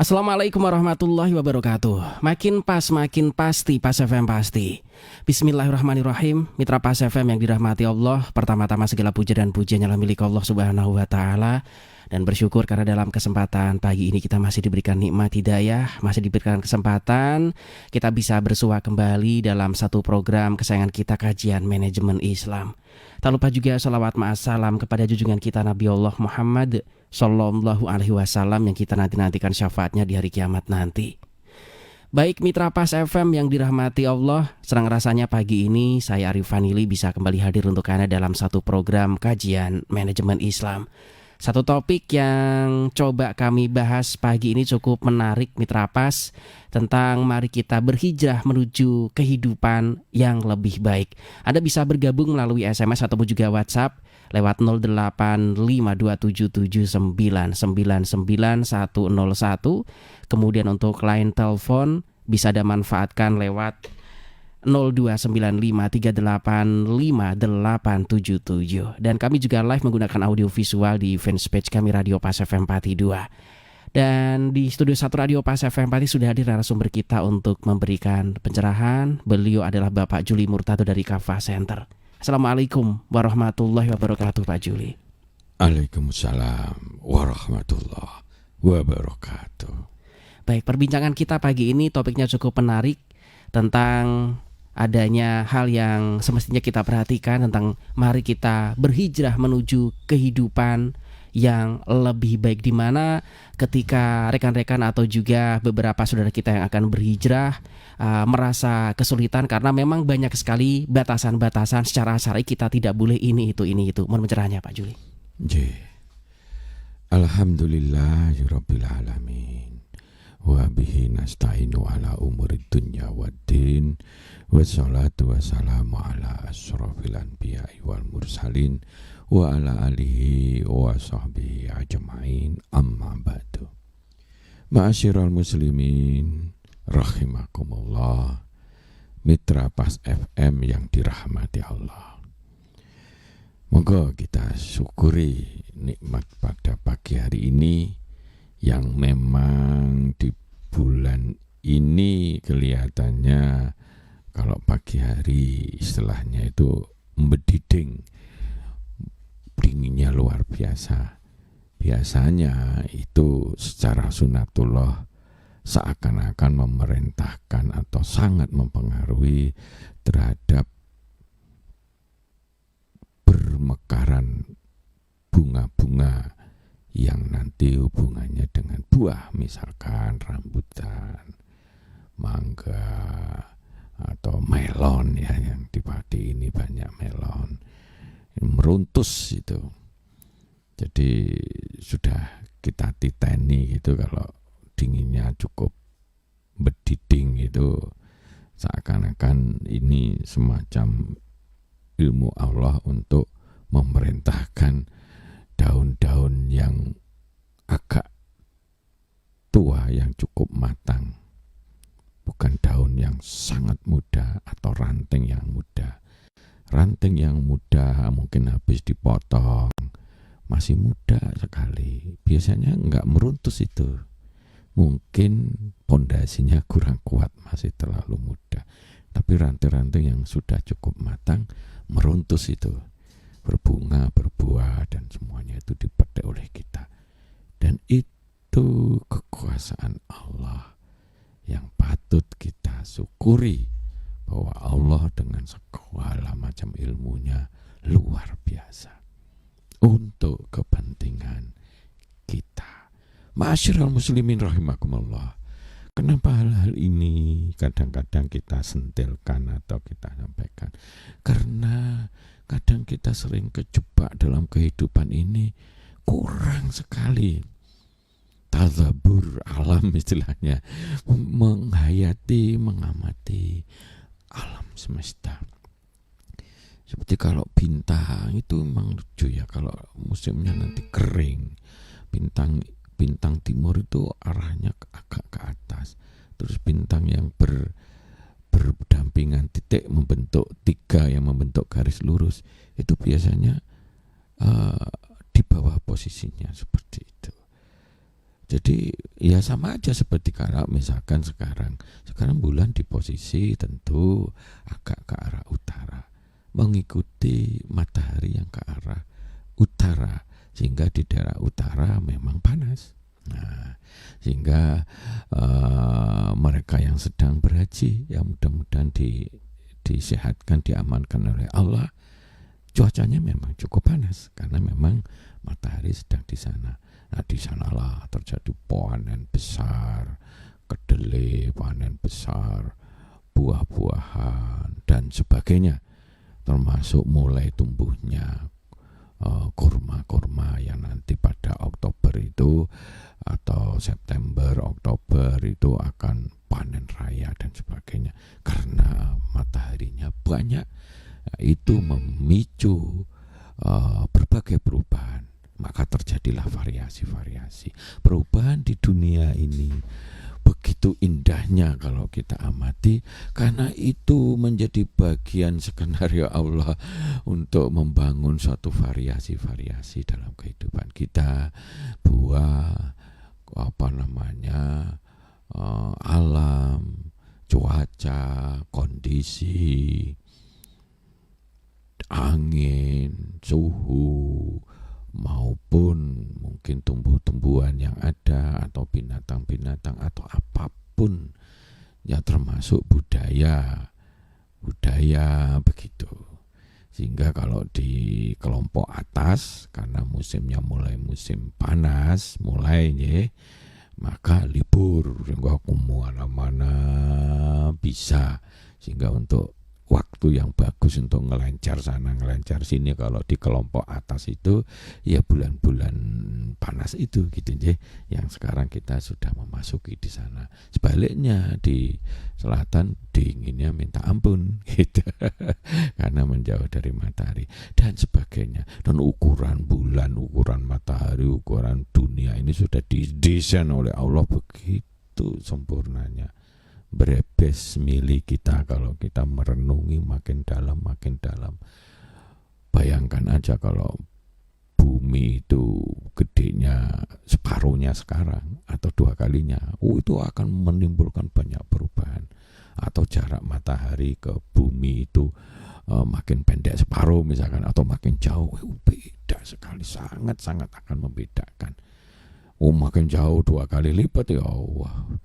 Assalamualaikum warahmatullahi wabarakatuh. Makin pas, makin pasti, Pas FM pasti. Bismillahirrahmanirrahim. Mitra Pas FM yang dirahmati Allah, pertama-tama segala puja dan pujian adalah milik Allah Subhanahu wa taala. Dan bersyukur karena dalam kesempatan pagi ini kita masih diberikan nikmat hidayah, masih diberikan kesempatan kita bisa bersua kembali dalam satu program kesayangan kita, kajian manajemen Islam. Tak lupa juga salawat ma'assalam kepada junjungan kita Nabi Allah Muhammad Sallallahu alaihi wasallam yang kita nantikan syafaatnya di hari kiamat nanti. Baik mitra Pas FM yang dirahmati Allah, senang rasanya pagi ini saya Arif Vanili bisa kembali hadir untuk Anda dalam satu program kajian manajemen Islam. Satu topik yang coba kami bahas pagi ini cukup menarik mitra Pas, tentang mari kita berhijrah menuju kehidupan yang lebih baik. Anda bisa bergabung melalui SMS ataupun juga WhatsApp lewat 085857999101. Kemudian untuk line telepon bisa Anda manfaatkan lewat 0295385877. Dan kami juga live menggunakan audio visual di fanpage kami Radio Pas FM Pati 2. Dan di studio 1 Radio Pas FM Pati sudah hadir narasumber kita untuk memberikan pencerahan. Beliau adalah Bapak Juli Murtado dari Kafah Center. Assalamualaikum warahmatullahi wabarakatuh Pak Juli. Waalaikumsalam warahmatullahi wabarakatuh. Baik, perbincangan kita pagi ini topiknya cukup menarik, tentang adanya hal yang semestinya kita perhatikan, tentang mari kita berhijrah menuju kehidupan yang lebih baik, di mana ketika rekan-rekan atau juga beberapa saudara kita yang akan berhijrah merasa kesulitan karena memang banyak sekali batasan-batasan secara syar'i, kita tidak boleh ini itu. Mohon pencerahnya Pak Juli. Alhamdulillahirabbil alamin. Wa bihi nasta'inu ala umurid dunya waddin. Wassalatu wassalamu ala asyrafil anbiya'i wal mursalin wa ala alihi wa sahbihi ajma'in, amma ba'du. Ma'asyiral muslimin rahimakumullah, mitra Pas FM yang dirahmati Allah. Moga kita syukuri nikmat pada pagi hari ini yang memang di bulan ini kelihatannya kalau pagi hari istilahnya itu mbediding, dinginnya luar biasa. Biasanya itu secara sunatullah seakan-akan memerintahkan atau sangat mempengaruhi terhadap bermekaran bunga-bunga yang nanti hubungannya dengan buah, misalkan rambutan, mangga, atau melon ya, yang di Pati ini banyak melon meruntus itu. Jadi sudah kita titeni gitu, kalau dinginnya cukup berdiding itu seakan-akan ini semacam ilmu Allah untuk memerintahkan daun-daun yang agak tua yang cukup matang, bukan daun yang sangat muda atau ranting yang muda. Ranting yang muda mungkin habis dipotong, masih muda sekali, biasanya enggak meruntus itu. Mungkin pondasinya kurang kuat, masih terlalu muda. Tapi ranting-ranting yang sudah cukup matang meruntus itu, berbunga, berbuah, dan semuanya itu dipetik oleh kita. Dan itu kekuasaan Allah yang patut kita syukuri, bahwa Allah dengan segala macam ilmunya luar biasa untuk kepentingan kita. Ma'asyiral muslimin rahimakumullah. Kenapa hal-hal ini kadang-kadang kita sentilkan atau kita sampaikan? Karena kadang kita sering kejebak dalam kehidupan ini, kurang sekali tadabbur alam istilahnya, menghayati, mengamati alam semesta. Seperti kalau bintang itu memang lucu ya, kalau musimnya nanti kering, bintang timur itu arahnya agak ke atas, terus bintang yang berdampingan titik membentuk tiga yang membentuk garis lurus itu biasanya di bawah posisinya seperti itu. Jadi ya sama aja seperti kalau misalkan sekarang bulan di posisi tentu agak ke arah utara, mengikuti matahari yang ke arah utara, sehingga di daerah utara memang panas. Nah, sehingga mereka yang sedang berhaji, yang mudah-mudahan disehatkan, diamankan oleh Allah, cuacanya memang cukup panas karena memang matahari sedang di sana. Nah, di sanalah terjadi panen besar, kedelai panen besar, buah-buahan dan sebagainya, termasuk mulai tumbuhnya kurma-kurma yang nanti pada Oktober itu atau September, Oktober itu akan panen raya dan sebagainya karena mataharinya banyak. Nah, itu memicu berbagai perubahan, maka terjadilah variasi-variasi. Perubahan di dunia ini begitu indahnya kalau kita amati, karena itu menjadi bagian skenario Allah untuk membangun suatu variasi-variasi dalam kehidupan kita. Buah, alam, cuaca, kondisi, angin, suhu, maupun mungkin tumbuh-tumbuhan yang ada atau binatang-binatang atau apapun ya, termasuk budaya begitu. Sehingga kalau di kelompok atas, karena musimnya mulai musim panas maka libur sehingga kemana-mana bisa, sehingga untuk waktu yang bagus untuk ngelancar sana ngelancar sini kalau di kelompok atas itu ya bulan-bulan panas itu gitu yang sekarang kita sudah memasuki di sana. Sebaliknya di selatan dinginnya minta ampun gitu karena menjauh dari matahari dan sebagainya. Dan ukuran bulan, ukuran matahari, ukuran dunia ini sudah didesain oleh Allah begitu sempurnanya. Berebes milik kita kalau kita merenungi makin dalam. Bayangkan aja kalau bumi itu gedenya separuhnya sekarang atau 2 kalinya, itu akan menimbulkan banyak perubahan. Atau jarak matahari ke bumi itu makin pendek separuh misalkan, atau makin jauh, beda sekali, sangat akan membedakan. Makin jauh 2 kali lipat ya Allah.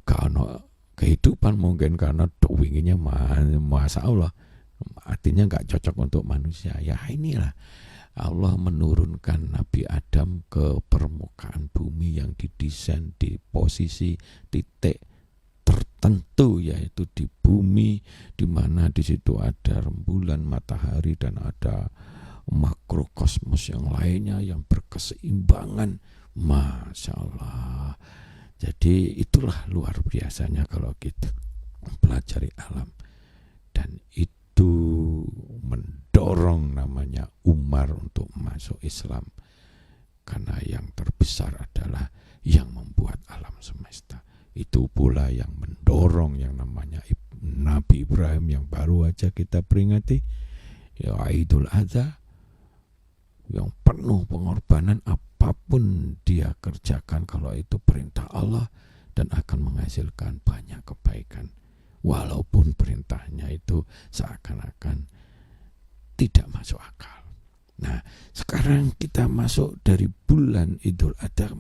Karena kehidupan mungkin karena winginya masa Allah, artinya nggak cocok untuk manusia. Ya inilah Allah menurunkan Nabi Adam ke permukaan bumi yang didesain di posisi titik tertentu, yaitu di bumi, di mana di situ ada rembulan matahari dan ada makrokosmos yang lainnya yang berkeseimbangan. Masya Allah. Jadi itulah luar biasanya kalau kita mempelajari alam. Dan itu mendorong namanya Umar untuk masuk Islam. Karena yang terbesar adalah yang membuat alam semesta. Itu pula yang mendorong yang namanya Nabi Ibrahim yang baru aja kita peringati, ya Idul Adha, yang penuh pengorbanan. Apapun dia kerjakan kalau itu perintah Allah dan akan menghasilkan banyak kebaikan, walaupun perintahnya itu seakan-akan tidak masuk akal. Nah, sekarang kita masuk dari bulan Idul Adha,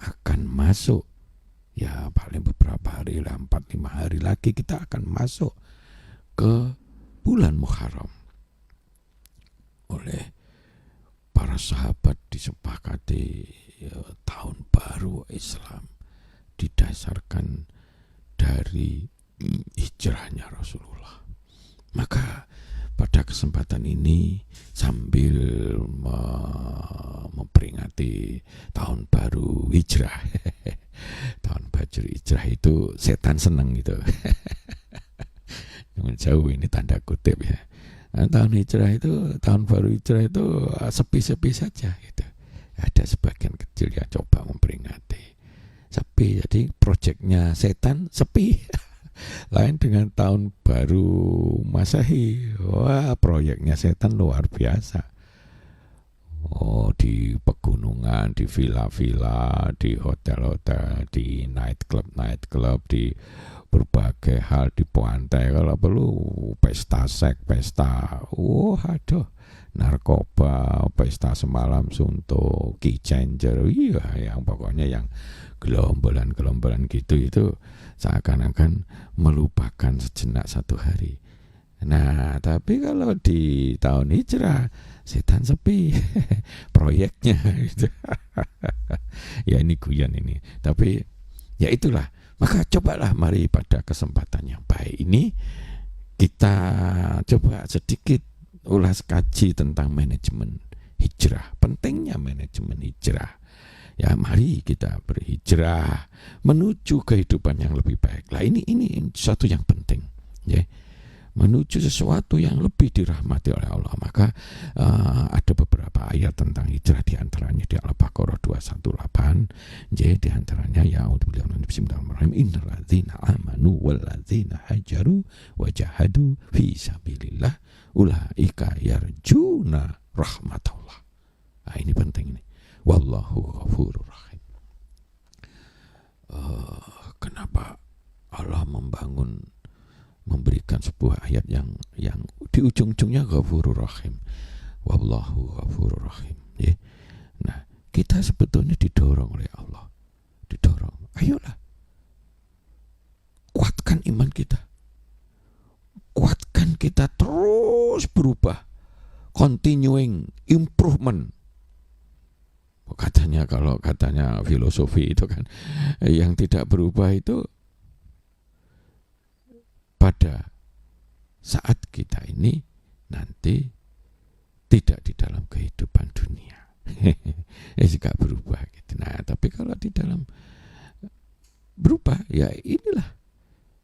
akan masuk ya paling beberapa hari lah, 4-5 hari lagi kita akan masuk ke bulan Muharram. Oleh para sahabat disepakati tahun baru Islam didasarkan dari hijrahnya Rasulullah. Maka pada kesempatan ini sambil memperingati tahun baru hijrah tahun baru hijrah itu setan seneng gitu jauh ini tanda kutip ya. Nah, tahun baru hijrah itu sepi-sepi saja gitu. Ada sebagian kecil yang coba memperingati sepi, jadi proyeknya setan sepi. Lain dengan tahun baru Masehi, wah proyeknya setan luar biasa. di pegunungan, di villa-villa, di hotel-hotel, di nightclub, di berbagai hal, di pantai, kalau perlu pesta seks, pesta, aduh, narkoba, pesta semalam suntuk, key changer, iya, yang pokoknya yang gelombolan gitu, itu seakan-akan melupakan sejenak satu hari. Nah, tapi kalau di tahun hijrah, setan sepi proyeknya gitu. Ya ini guyon ini, tapi ya itulah. Maka cobalah mari pada kesempatan yang baik ini kita coba sedikit ulas kaji tentang manajemen hijrah, pentingnya manajemen hijrah. Ya mari kita berhijrah menuju kehidupan yang lebih baik. Lah ini sesuatu yang penting, ya. Menuju sesuatu yang lebih dirahmati oleh Allah. Maka ada beberapa ayat tentang hijrah, di antaranya di Al-Baqarah 218, jadi di antaranya ya bismillahirrahmanirrahim, innalladzina amanu walladzina hajaru wajahadu fi sabilillah ulaika yarjuna rahmatullah. Nah, ini penting ini. Wallahu ghafurur rahim. Kenapa Allah memberikan sebuah ayat yang di ujung-ujungnya ghafurur rahim, wallahu ghafurur rahim, ya. Nah, kita sebetulnya didorong oleh Allah, ayolah kuatkan iman kita, kuatkan kita terus berubah, continuing improvement. Kalau katanya filosofi itu kan, yang tidak berubah itu pada saat kita ini nanti tidak di dalam kehidupan dunia. Jika berubah gitu. Nah, tapi kalau di dalam berubah, ya inilah,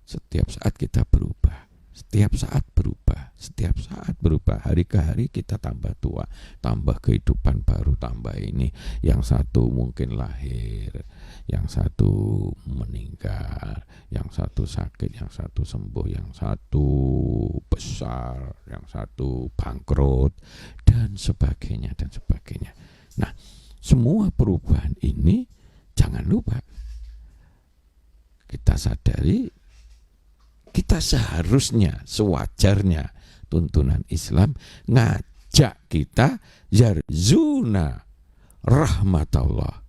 setiap saat kita berubah, setiap saat berubah, hari ke hari kita tambah tua, tambah kehidupan baru, tambah ini, yang satu mungkin lahir, yang satu meninggal, yang satu sakit, yang satu sembuh, yang satu besar, yang satu bangkrut, dan sebagainya. Nah, semua perubahan ini jangan lupa kita sadari, kita seharusnya, sewajarnya, tuntunan Islam ngajak kita yarzuna rahmatullah.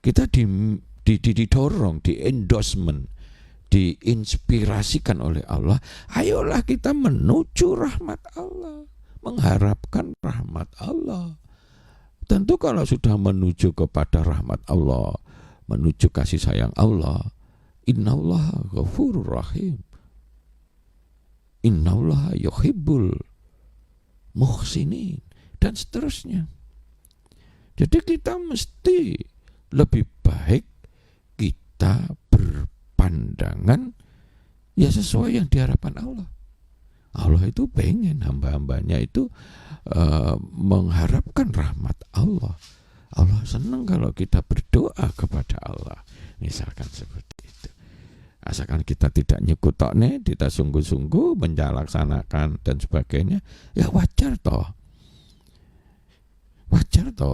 Kita didorong, di endorsement, diinspirasikan oleh Allah. Ayolah kita menuju rahmat Allah, mengharapkan rahmat Allah. Tentu kalau sudah menuju kepada rahmat Allah, menuju kasih sayang Allah, innallaha ghafurur rahim, innallaha yuhibbul muhsinin, dan seterusnya. Jadi kita mesti lebih baik kita berpandangan ya sesuai yang diharapkan Allah. Allah itu pengen hamba-hambanya itu mengharapkan rahmat Allah. Allah senang kalau kita berdoa kepada Allah, misalkan seperti itu. Asalkan kita tidak nyekutoknya, kita sungguh-sungguh menjalaksanakan dan sebagainya, ya wajar toh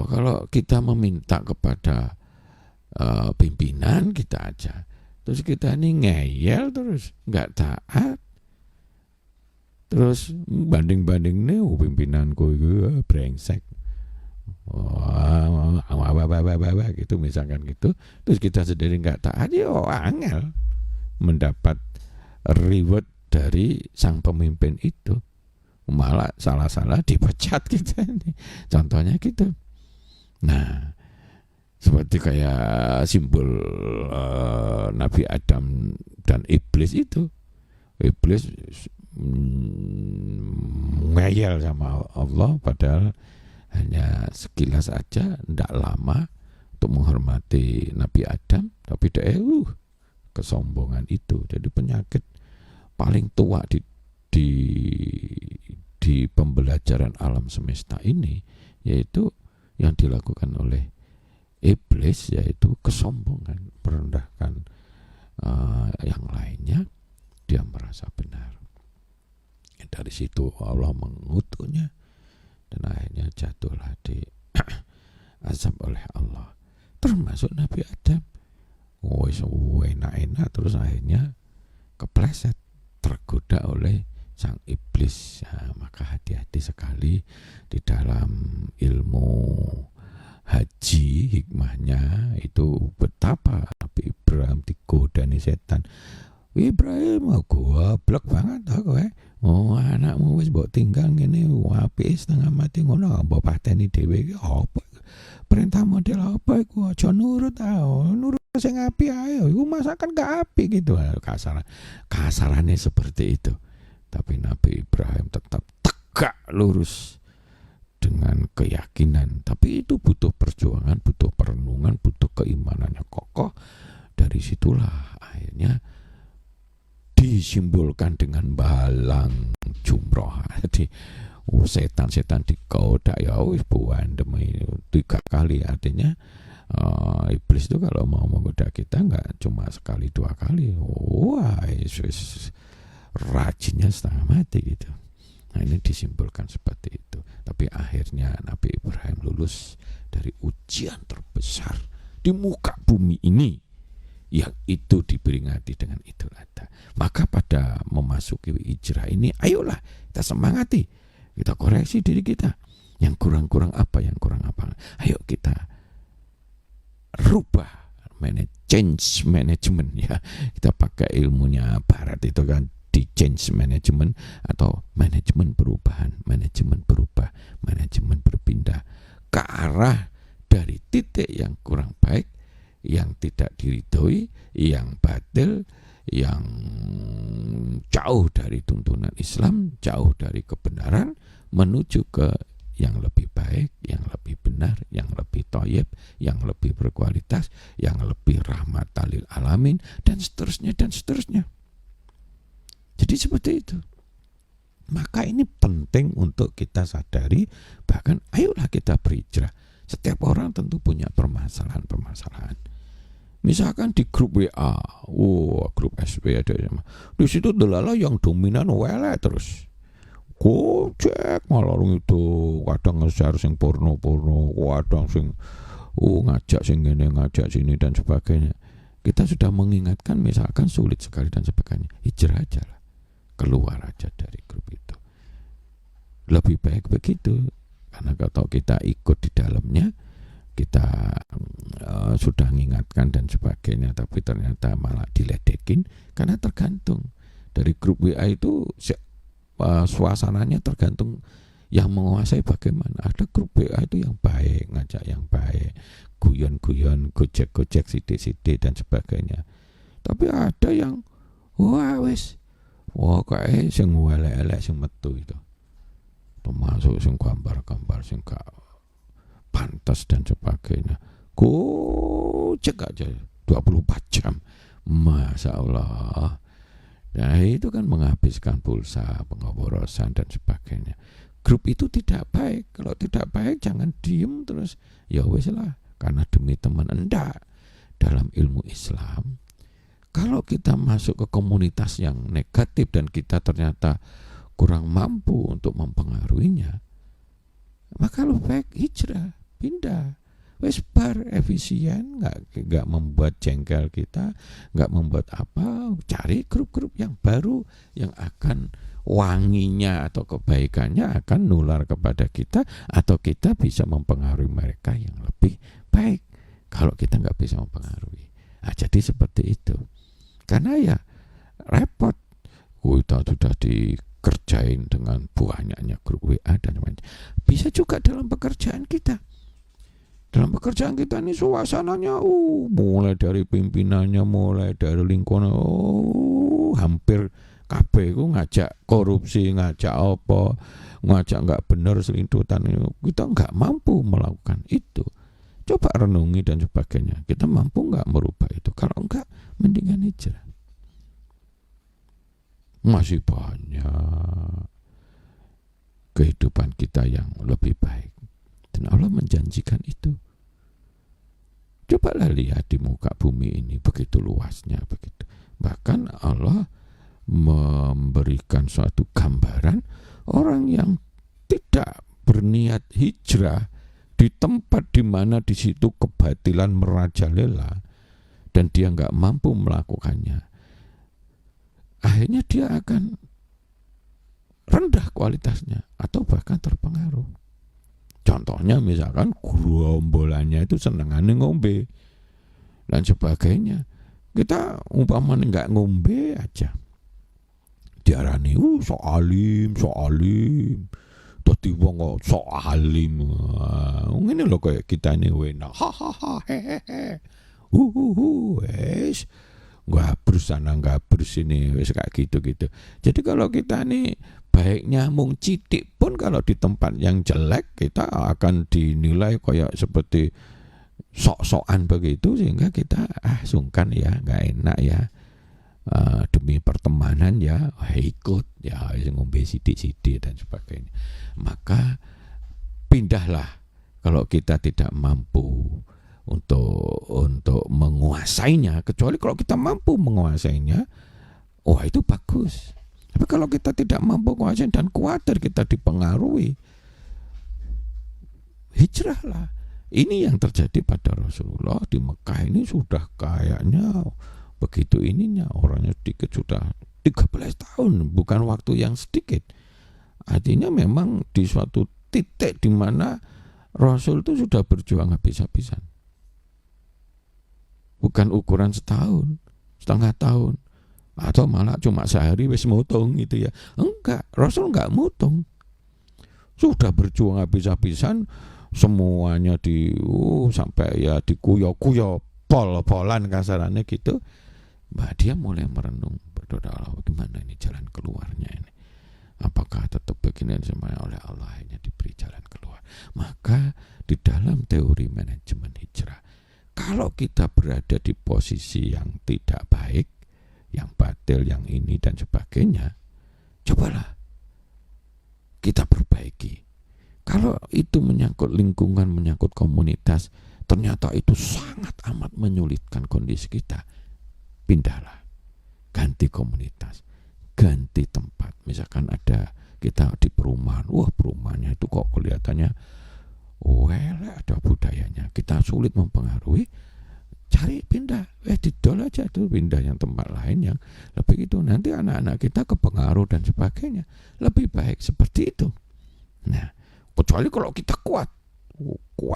kalau kita meminta kepada pimpinan kita aja, terus kita ini ngeyel, terus nggak taat, terus banding-banding nih pimpinanku itu brengsek, gitu misalkan gitu, terus kita sendiri nggak taat, ya angel mendapat reward dari sang pemimpin itu, malah salah-salah dipecat kita ini, contohnya gitu. Nah, seperti kayak simbol Nabi Adam dan iblis itu. Iblis ngeyel sama Allah, padahal hanya sekilas aja, tidak lama untuk menghormati Nabi Adam, tapi dia kesombongan itu. Jadi penyakit paling tua di pembelajaran alam semesta ini, yaitu yang dilakukan oleh iblis, yaitu kesombongan, merendahkan yang lainnya, dia merasa benar. Dari situ Allah mengutuknya, dan akhirnya jatuhlah di azab oleh Allah, termasuk Nabi Adam. Enak-enak terus akhirnya kepleset, tergoda oleh sang iblis. Maka hati-hati sekali di dalam ilmu haji, hikmahnya itu betapa Nabi Ibrahim digodani setan. Ibrahim, goblok banget aku anakmu wis mbok tinggal ngene apike setengah mati ngono, mbok pateni dhewe iki apa? Perintah model apa iku? Aja nurut nurut sing apik ae. Iku masakan gak apik gitu. Kasarannya seperti itu. Tapi Nabi Ibrahim tetap tegak lurus dengan keyakinan. Tapi itu butuh perjuangan, butuh perenungan, butuh keimanannya kokoh. Dari situlah akhirnya disimbolkan dengan balang jumroh. Jadi setan-setan digoda ya wis buan demi 3 kali. Artinya iblis itu kalau mau menggoda kita nggak cuma sekali 2 kali. Wah, rajinnya setengah mati gitu. Nah, ini disimbolkan seperti itu. Tapi akhirnya Nabi Ibrahim lulus dari ujian terbesar di muka bumi ini, yang itu diperingati dengan Idul Adha. Maka pada memasuki hijrah ini, ayolah kita semangati, kita koreksi diri kita. Yang kurang-kurang apa, yang kurang apa. Ayo kita rubah, change management ya. Kita pakai ilmunya Barat itu kan, di change management atau manajemen perubahan, manajemen berubah, manajemen berpindah ke arah dari titik yang kurang baik, yang tidak diridhoi, yang batil, yang jauh dari tuntunan Islam, jauh dari kebenaran, menuju ke yang lebih baik, yang lebih benar, yang lebih thayyib, yang lebih berkualitas, yang lebih rahmatan lil alamin, dan seterusnya dan seterusnya. Jadi seperti itu. Maka ini penting untuk kita sadari, bahkan ayolah kita berhijrah. Setiap orang tentu punya permasalahan-permasalahan. Misalkan di grup WA, grup SW ada, di situ delala yang dominan wele terus. Gojek malah itu kadang nge-share sing porno-porno, kadang sing ngajak sing ngene, ngajak sini dan sebagainya. Kita sudah mengingatkan misalkan sulit sekali dan sebagainya. Hijrah aja lah. Keluar aja dari grup itu. Lebih baik begitu. Karena kalau kita ikut di dalamnya, kita sudah mengingatkan dan sebagainya, tapi ternyata malah diledekin. Karena tergantung dari grup WA itu suasananya tergantung yang menguasai bagaimana. Ada grup WA itu yang baik, ngajak yang baik, guyon-guyon, gojek-gojek sidik-sidik dan sebagainya. Tapi ada yang kayak sing elek-elek sing metu itu. Termasuk sing gambar-gambar sing gak pantas dan sebagainya. Gojek aja 24 jam. Masya Allah. Nah itu kan menghabiskan pulsa, pengoborosan dan sebagainya. Grup itu tidak baik. Kalau tidak baik jangan diem terus. Ya wes lah, karena demi teman. Enggak. Dalam ilmu Islam, kalau kita masuk ke komunitas yang negatif dan kita ternyata kurang mampu untuk mempengaruhinya, maka lebih baik hijrah, pindah. Wes bar, efisien, nggak membuat jengkel kita, nggak membuat apa. Cari grup-grup yang baru yang akan wanginya atau kebaikannya akan nular kepada kita, atau kita bisa mempengaruhi mereka yang lebih baik. Kalau kita nggak bisa mempengaruhi, jadi seperti itu. Karena ya repot, kita sudah dikerjain dengan banyaknya grup WA dan lain-lain. Bisa juga dalam pekerjaan kita. Dalam pekerjaan kita ini suasananya mulai dari pimpinannya, mulai dari lingkungan, hampir kabeh ku ngajak korupsi, ngajak apa, ngajak nggak benar, selintutan. Kita nggak mampu melakukan itu. Coba renungi dan sebagainya. Kita mampu nggak merubah itu? Kalau enggak, mendingan hijrah. Masih banyak kehidupan kita yang lebih baik. Dan Allah menjanjikan itu. Cobalah lihat di muka bumi ini, begitu luasnya, begitu. Bahkan Allah memberikan suatu gambaran orang yang tidak berniat hijrah di tempat di mana di situ kebatilan merajalela dan dia nggak mampu melakukannya, akhirnya dia akan rendah kualitasnya atau bahkan terpengaruh. Contohnya misalkan gerombolannya itu senengannya ngombe dan sebagainya. Kita umpamanya nggak ngombe aja, diarani sok alim. Dadi wong kok sok alim. Ngene lho kayak kita ini enak. Hahaha hehehe. Wes gabrus sana gabrus ini wes kayak gitu. Jadi kalau kita nih baiknya mung citik pun kalau di tempat yang jelek kita akan dinilai kayak seperti sok-sokan begitu, sehingga kita sungkan ya, nggak enak ya. Demi pertemanan ya ikut ya ngombe sidik-sidik dan sebagainya. Maka pindahlah kalau kita tidak mampu untuk menguasainya, kecuali kalau kita mampu menguasainya, wah itu bagus. Tapi kalau kita tidak mampu menguasai dan khawatir kita dipengaruhi, hijrahlah. Ini yang terjadi pada Rasulullah di Mekah ini sudah kayaknya begitu ininya, orangnya sedikit sudah 13 tahun, bukan waktu yang sedikit. Artinya memang di suatu titik di mana Rasul itu sudah berjuang habis-habisan. Bukan ukuran setahun, setengah tahun, atau malah cuma sehari wis mutung gitu ya. Enggak, Rasul enggak mutung. Sudah berjuang habis-habisan, semuanya sampai ya dikuyo-kuyo, pol-polan kasarannya gitu. Dia mulai merenung, berdoa Allah, bagaimana ini jalan keluarnya ini? Apakah tetap begini semuanya oleh Allah hanya diberi jalan keluar? Maka di dalam teori manajemen hijrah, kalau kita berada di posisi yang tidak baik, yang batil, yang ini dan sebagainya, cobalah kita perbaiki. Kalau itu menyangkut lingkungan, menyangkut komunitas, ternyata itu sangat amat menyulitkan kondisi kita, pindahlah, ganti komunitas, ganti tempat. Misalkan ada kita di perumahan, perumahannya itu kok kelihatannya ada budayanya, kita sulit mempengaruhi, cari pindah, didol aja tuh, pindah yang tempat lain yang lebih itu, nanti anak-anak kita kepengaruh dan sebagainya, lebih baik seperti itu. Nah, kecuali kalau kita kuat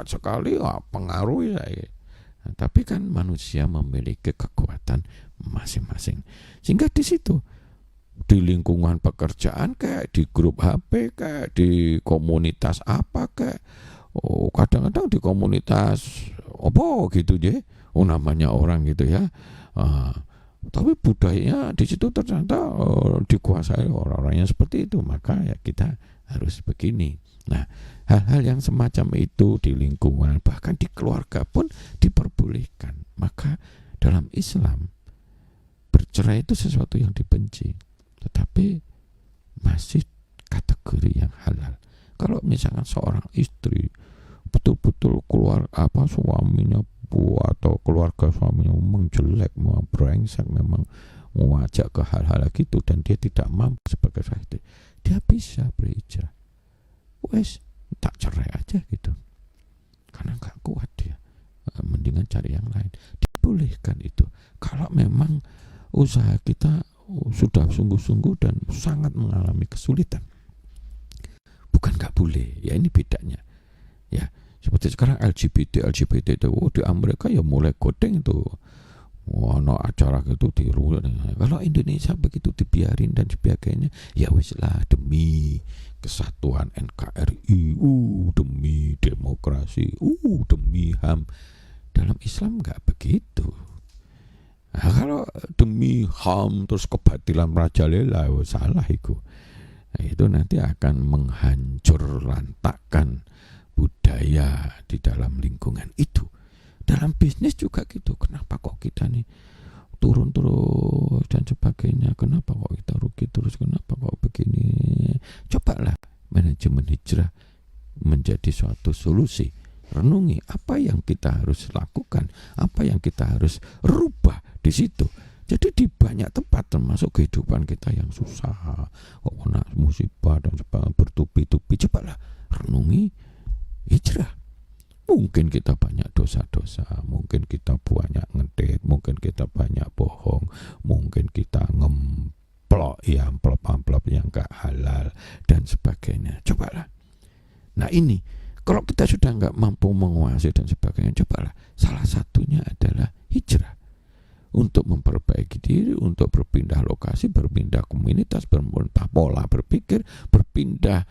sekali, pengaruh ya. Nah, tapi kan manusia memiliki kekuatan masing-masing, sehingga di situ, di lingkungan pekerjaan kayak di grup HP kayak di komunitas apa kayak kadang-kadang di komunitas apa gitu ya, namanya orang gitu ya, tapi budayanya di situ ternyata dikuasai orang-orang yang seperti itu, maka ya kita harus begini. Nah, hal-hal yang semacam itu di lingkungan, bahkan di keluarga pun diperbolehkan. Maka dalam Islam bercerai itu sesuatu yang dibenci, tetapi masih kategori yang halal. Kalau misalkan seorang istri betul-betul suaminya atau keluarga suaminya memang jelek, memang brengsek, memang mengajak ke hal-hal gitu, dan dia tidak mampu sebagai suami, dia bisa berhijrah. Tak cerai aja gitu, karena nggak kuat dia, mendingan cari yang lain. Dibolehkan itu kalau memang usaha kita sudah sungguh-sungguh dan sangat mengalami kesulitan. Bukan nggak boleh, ya ini bedanya. Ya, seperti sekarang LGBT itu di Amerika ya mulai godeng tuh. No acara gitu tiru. Kalau Indonesia begitu dibiarin dan sebagainya, ya wis lah, demi kesatuan NKRI, demi demokrasi, demi HAM. Dalam Islam nggak begitu. Nah, kalau demi HAM terus kebatilan merajalela, salah itu. Nah, itu nanti akan menghancur lantakkan budaya di dalam lingkungan itu. Dalam bisnis juga gitu. Kenapa kok kita nih turun terus dan sebagainya? Kenapa kok kita rugi terus? Kenapa kok begini? Cobalah manajemen hijrah menjadi suatu solusi. Renungi apa yang kita harus lakukan, apa yang kita harus rubah di situ. Jadi di banyak tempat, termasuk kehidupan kita yang susah, kok kena musibah dan sebagainya, bertubi-tubi, cobalah renungi hijrah. Mungkin kita banyak dosa-dosa, mungkin kita banyak ngedit, mungkin kita banyak bohong, mungkin kita ngemplok ya amplop-amplop yang gak halal dan sebagainya. Cobalah. Nah ini, kalau kita sudah gak mampu menguasai dan sebagainya, cobalah. Salah satunya adalah hijrah. Untuk memperbaiki diri, untuk berpindah lokasi, berpindah komunitas, berpindah pola berpikir, berpindah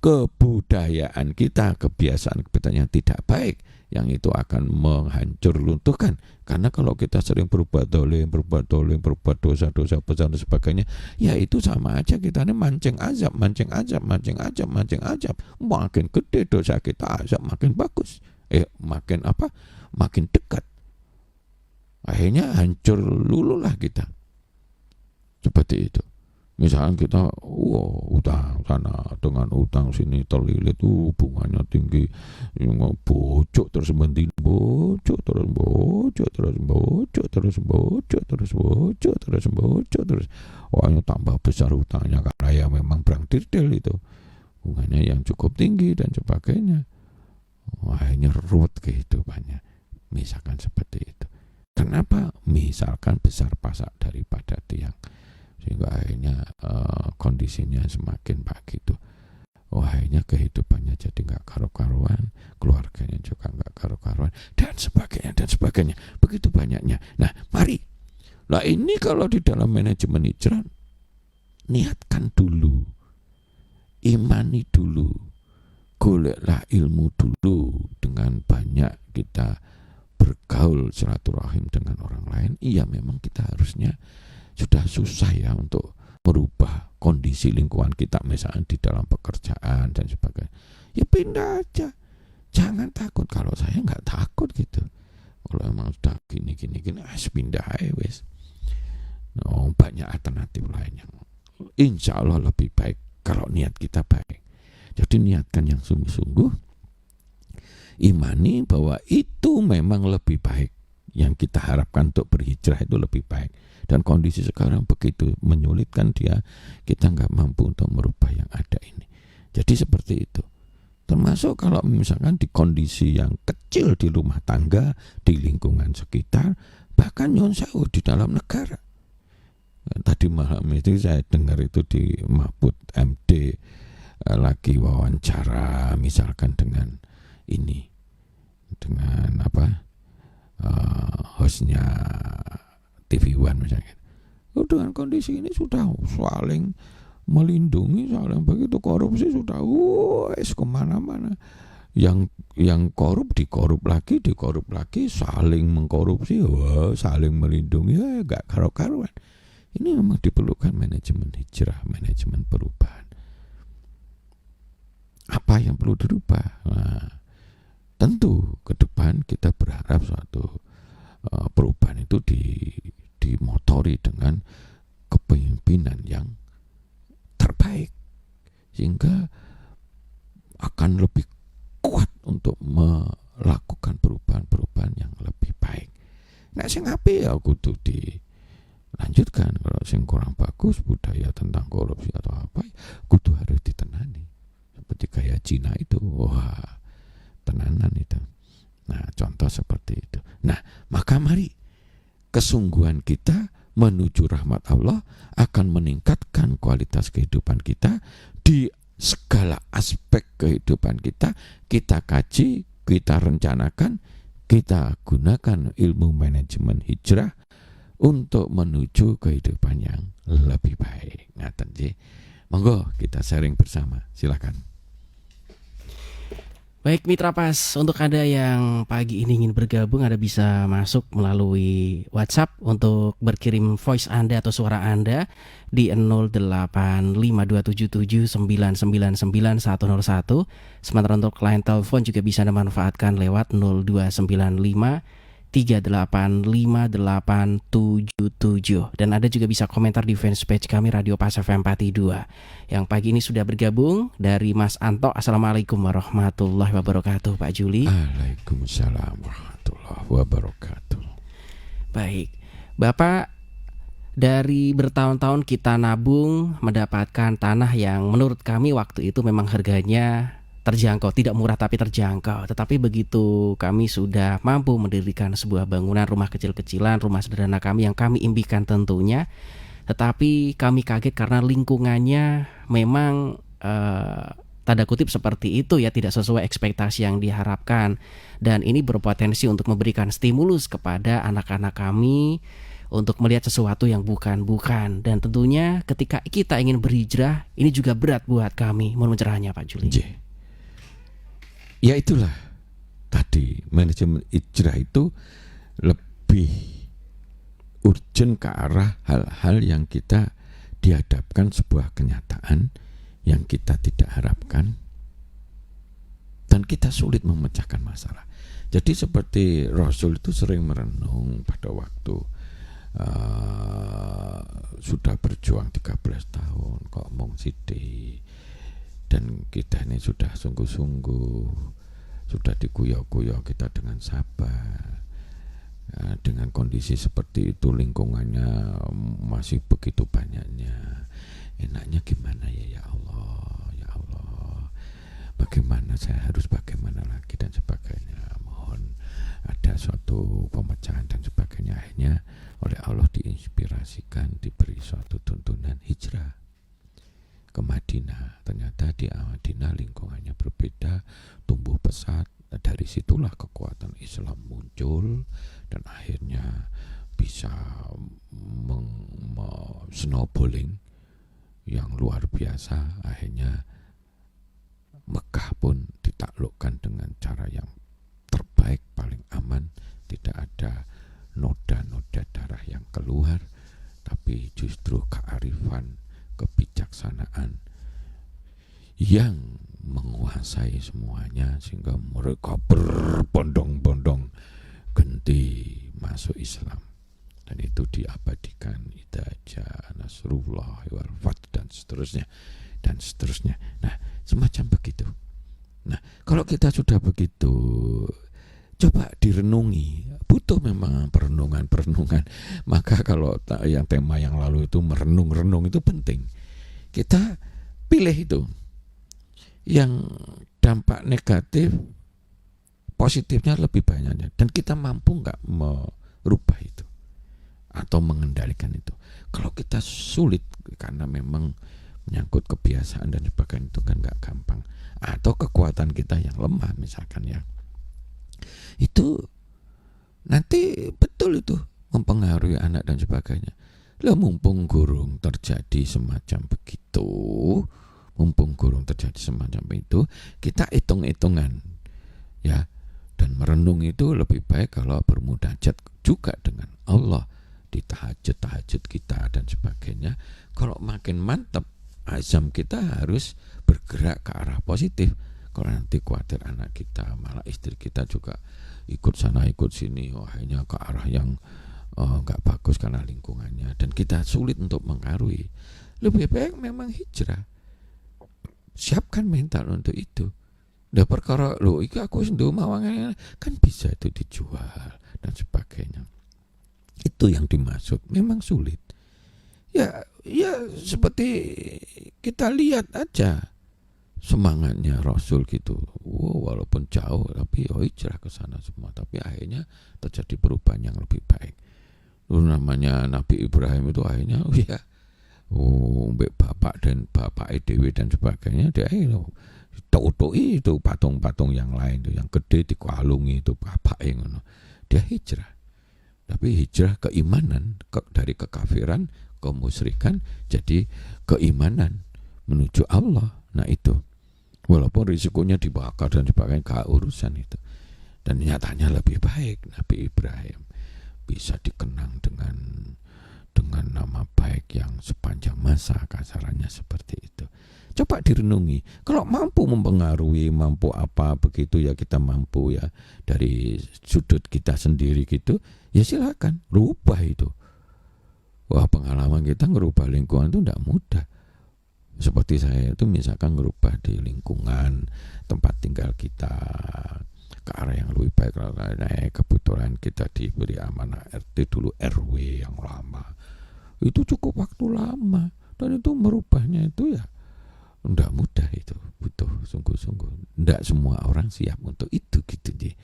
kebudayaan kita, kebiasaan yang tidak baik, yang itu akan menghancur luntuhkan. Karena kalau kita sering berbuat dolim, berbuat dosa-dosa besar dan sebagainya, ya itu sama aja kita ini mancing azab. Makin gede dosa kita, azab makin bagus. Makin dekat. Akhirnya hancur lululah kita. Seperti itu. Misalnya kita utang sana dengan utang sini terlilit, bunganya tinggi, bocok terus wahnya tambah besar utangnya karena ya memang berang detail itu, bunganya yang cukup tinggi dan sebagainya. Akhirnya ruwet kehidupannya. Misalkan seperti itu. Kenapa? Misalkan besar pasak daripada tiang, sehingga akhirnya kondisinya semakin begitu. Akhirnya kehidupannya jadi nggak karu-karuan, keluarganya juga nggak karu-karuan, dan sebagainya. Begitu banyaknya. Nah, mari. Lah ini kalau di dalam manajemen hijrah, niatkan dulu, imani dulu, goleklah ilmu dulu. Dengan banyak kita bergaul silaturahim dengan orang lain, iya memang kita harusnya sudah susah ya untuk merubah kondisi lingkungan kita, misalnya di dalam pekerjaan dan sebagainya. Ya pindah aja, jangan takut. Kalau saya nggak takut gitu. Kalau emang sudah gini, pindah aja wes. Banyak alternatif lain yang insya Allah lebih baik kalau niat kita baik. Jadi niatkan yang sungguh-sungguh, imani bahwa itu memang lebih baik. Yang kita harapkan untuk berhijrah itu lebih baik. Dan kondisi sekarang begitu menyulitkan kita nggak mampu untuk merubah yang ada ini. Jadi seperti itu. Termasuk kalau misalkan di kondisi yang kecil di rumah tangga, di lingkungan sekitar, bahkan nyon sewu di dalam negara. Tadi malam itu saya dengar itu di Mahfud MD lagi wawancara misalkan dengan hostnya TV One misalnya. Dengan kondisi ini sudah saling melindungi, saling begitu, korupsi sudah kemana-mana. Yang korup dikorup lagi, saling mengkorupsi, saling melindungi, gak karu-karuan. Ini memang diperlukan manajemen hijrah, manajemen perubahan. Apa yang perlu dirubah? Nah, tentu ke depan kita berharap suatu perubahan itu dimotori dengan kepemimpinan yang terbaik, sehingga akan lebih kuat untuk melakukan perubahan-perubahan yang lebih baik. Nah, sing apik ya kudu dilanjutkan. Kalau sing kurang bagus, budaya tentang korupsi atau apa, kudu harus ditenani. Seperti kayak Cina itu, tenanan itu. Nah, contoh seperti itu. Nah, maka mari kesungguhan kita menuju rahmat Allah akan meningkatkan kualitas kehidupan kita di segala aspek kehidupan kita. Kita kaji, kita rencanakan, kita gunakan ilmu manajemen hijrah untuk menuju kehidupan yang lebih baik. Ngaten nggih. Monggo kita sharing bersama. Silakan. Baik Mitra Pas, untuk Anda yang pagi ini ingin bergabung, Anda bisa masuk melalui WhatsApp untuk berkirim voice Anda atau suara Anda di 085277999101. Sementara untuk line telepon juga bisa Anda manfaatkan lewat 0295385877. Dan Anda juga bisa komentar di fanpage kami Radio Pas FM Pati 2. Yang pagi ini sudah bergabung dari Mas Anto. Assalamualaikum warahmatullahi wabarakatuh, Pak Juli. Waalaikumsalam warahmatullahi wabarakatuh. Baik, Bapak, dari bertahun-tahun kita nabung mendapatkan tanah yang menurut kami waktu itu memang harganya terjangkau, tidak murah tapi terjangkau. Tetapi begitu kami sudah mampu mendirikan sebuah bangunan rumah kecil-kecilan, rumah sederhana kami yang kami impikan tentunya, tetapi kami kaget karena lingkungannya memang tanda kutip seperti itu ya, tidak sesuai ekspektasi yang diharapkan. Dan ini berpotensi untuk memberikan stimulus kepada anak-anak kami untuk melihat sesuatu yang bukan-bukan. Dan tentunya ketika kita ingin berhijrah, ini juga berat buat kami. Mohon pencerahannya Pak Juli. Ya itulah tadi, manajemen hijrah itu lebih urgent ke arah hal-hal yang kita dihadapkan sebuah kenyataan yang kita tidak harapkan dan kita sulit memecahkan masalah. Jadi seperti Rasul itu sering merenung pada waktu sudah berjuang 13 tahun kok mung sithik, dan kita ini sudah sungguh-sungguh, sudah dikuyok-kuyok kita dengan sabar. Dengan kondisi seperti itu, lingkungannya masih begitu banyaknya, enaknya gimana ya Allah, ya Allah, bagaimana saya harus bagaimana lagi dan sebagainya. Mohon ada suatu pemecahan dan sebagainya. Akhirnya oleh Allah diinspirasikan, diberi suatu tuntunan hijrah ke Madinah. Ternyata di Madinah lingkungannya berbeda, tumbuh pesat. Dari situlah kekuatan Islam muncul dan akhirnya bisa snowballing yang luar biasa. Akhirnya Mekah pun ditaklukkan dengan cara yang terbaik, paling aman, tidak ada noda-noda darah yang keluar, tapi justru kearifan, kebijaksanaan yang menguasai semuanya, sehingga mereka berbondong-bondong genti masuk Islam. Dan itu diabadikan, idza jaa nasrullah wal fath, dan seterusnya dan seterusnya. Nah, semacam begitu. Nah, kalau kita sudah begitu, coba direnungi. Butuh memang perenungan. Maka kalau yang tema yang lalu itu merenung itu penting. Kita pilih itu yang dampak negatif, positifnya lebih banyaknya, dan kita mampu nggak merubah itu atau mengendalikan itu. Kalau kita sulit karena memang menyangkut kebiasaan dan sebagainya, itu kan nggak gampang, atau kekuatan kita yang lemah misalkan ya, itu nanti betul itu mempengaruhi anak dan sebagainya. Lah mumpung gurung terjadi semacam begitu, kita hitung-hitungan ya, dan merenung itu lebih baik kalau bermunajat juga dengan Allah di tahajud kita dan sebagainya. Kalau makin mantap, azam kita harus bergerak ke arah positif. Kalau nanti khawatir anak kita, malah istri kita juga ikut sana ikut sini, akhirnya ke arah yang nggak bagus karena lingkungannya, dan kita sulit untuk mengaruhi. Lebih baik memang hijrah. Siapkan mental untuk itu. Udah perkara lo, iki aku sendu mawangan kan bisa itu dijual dan sebagainya. Itu yang dimaksud. Memang sulit. Ya seperti kita lihat aja semangatnya Rasul gitu. Walaupun jauh tapi hijrah ke sana semua, tapi akhirnya terjadi perubahan yang lebih baik. Namanya Nabi Ibrahim itu akhirnya mbek bapak dan bapak EDW dan sebagainya, dia itu patung-patung yang lain tuh, yang gede dikalungi itu bapak yang dia hijrah. Tapi hijrah keimanan, dari kekafiran, kemusyrikan jadi keimanan menuju Allah. Nah itu, walaupun risikonya dibakar dan sebagainya, gak urusan itu. Dan nyatanya lebih baik Nabi Ibrahim bisa dikenang dengan nama baik yang sepanjang masa, kasarannya seperti itu. Coba direnungi. Kalau mampu mempengaruhi, mampu apa begitu ya, kita mampu ya dari sudut kita sendiri gitu, ya silakan rubah itu. Wah, pengalaman kita ngerubah lingkungan itu tidak mudah. Seperti saya itu misalkan ngerubah di lingkungan tempat tinggal kita ke arah yang lebih baik. Nah, kebetulan kita diberi amanah RT dulu RW yang lama. Itu cukup waktu lama, dan itu merubahnya itu ya Nggak mudah itu, butuh sungguh-sungguh. Nggak semua orang siap untuk itu gitu deh.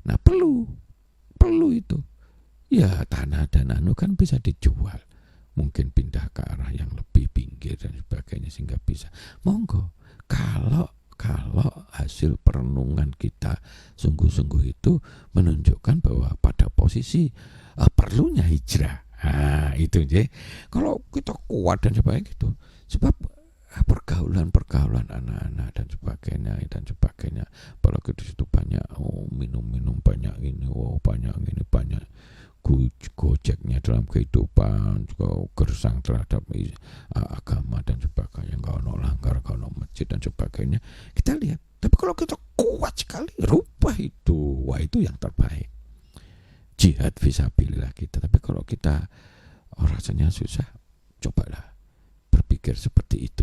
Nah perlu itu. Ya tanah dan anu kan bisa dijual. Mungkin pindah ke arah yang lebih pinggir dan sebagainya sehingga bisa. Monggo. Kalau hasil perenungan kita sungguh-sungguh itu menunjukkan bahwa pada posisi perlunya hijrah. Nah, itu je. Kalau kita kuat dan sebagainya gitu. Sebab pergaulan anak-anak dan sebagainya. Apalagi di situ banyak minum-minum, banyak ini, banyak ini, banyak gojeknya dalam kehidupan, juga gersang terhadap agama dan sebagainya, nggak ono langgar, nggak ono masjid dan sebagainya. Kita lihat, tapi kalau kita kuat sekali, rubah itu, wah itu yang terbaik. Jihad fisabilillah kita. Tapi kalau kita rasanya susah, cobalah berpikir seperti itu.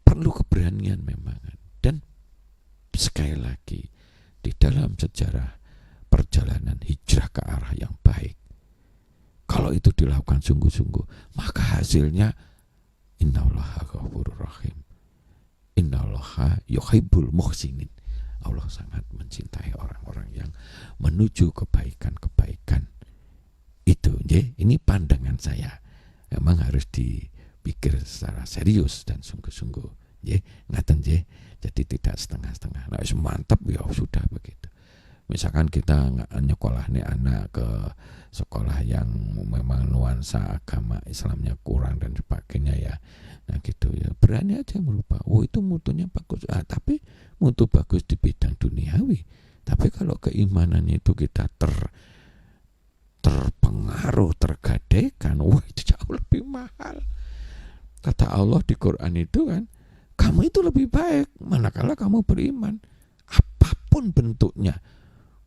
Perlu keberanian memang. Dan sekali lagi, di dalam sejarah perjalanan hijrah ke arah yang baik, kalau itu dilakukan sungguh-sungguh, maka hasilnya innallaha ghafurur rahim, innallaha yuhibbul muhsinin. Allah sangat mencintai orang-orang yang menuju kebaikan-kebaikan. Itu ini pandangan saya. Memang harus dipikir secara serius dan sungguh-sungguh. Ngaten jadi tidak setengah-setengah. Nah, mantap ya sudah begitu. Misalkan kita nyekolah nih anak ke sekolah yang memang nuansa agama Islamnya kurang dan sebagainya ya. Nah gitu ya, berani aja merubah. Itu mutunya bagus. Tapi mutu bagus di bidang duniawi. Tapi kalau keimanannya itu kita terpengaruh, tergadaikan, itu jauh lebih mahal. Kata Allah di Quran itu kan, kamu itu lebih baik manakala kamu beriman. Apapun bentuknya.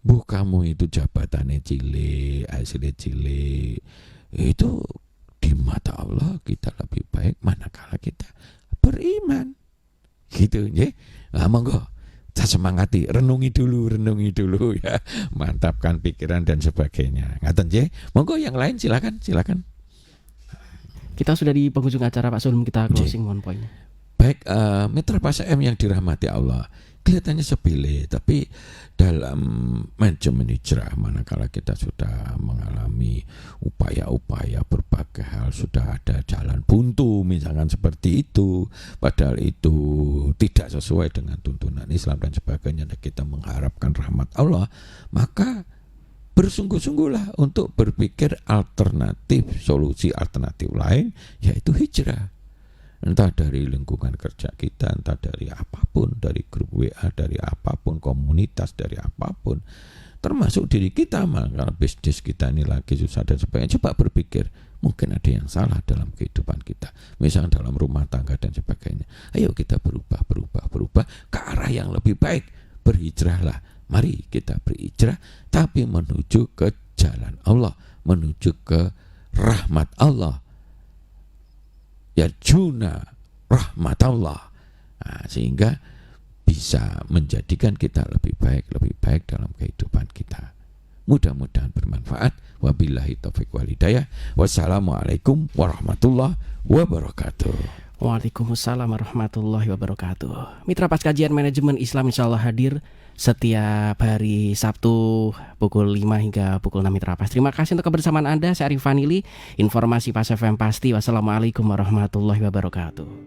Kamu itu jabatannya cilik, hasilnya cilik, itu di mata Allah kita lebih baik manakala kita beriman. Gitu ya. Nah, monggo kita semangati, renungi dulu ya. Mantapkan pikiran dan sebagainya. Ngaten je. Monggo yang lain silakan. Kita sudah di penghujung acara Pak, sebelum kita closing mohon poinnya. Baik, mitra Pas FM yang dirahmati Allah, kelihatannya sepele, tapi dalam manajemen hijrah, manakala kita sudah mengalami upaya-upaya berbagai hal, sudah ada jalan buntu misalkan seperti itu, padahal itu tidak sesuai dengan tuntunan Islam dan sebagainya, dan kita mengharapkan rahmat Allah, maka bersungguh-sungguhlah untuk berpikir alternatif, solusi alternatif lain, yaitu hijrah. Entah dari lingkungan kerja kita, entah dari apapun, dari grup WA, dari apapun, komunitas, dari apapun, termasuk diri kita. Kalau bisnis kita ini lagi susah dan sebagainya, coba berpikir, mungkin ada yang salah dalam kehidupan kita, misalnya dalam rumah tangga dan sebagainya. Ayo kita berubah ke arah yang lebih baik. Berhijrahlah, mari kita berhijrah, tapi menuju ke jalan Allah, menuju ke rahmat Allah, yarjuna rahmat Allah. Sehingga bisa menjadikan kita lebih baik dalam kehidupan kita. Mudah-mudahan bermanfaat. Wabillahi taufiq wal hidayah. Wassalamualaikum warahmatullahi wabarakatuh. Waalaikumsalam warahmatullahi wabarakatuh. Mitra Pas Kajian Manajemen Islam insya Allah hadir setiap hari Sabtu pukul 5 hingga pukul 6 Mitra Pas. Terima kasih untuk kebersamaan Anda. Saya Arif Vanili. Informasi Pas FM pasti. Wassalamualaikum warahmatullahi wabarakatuh.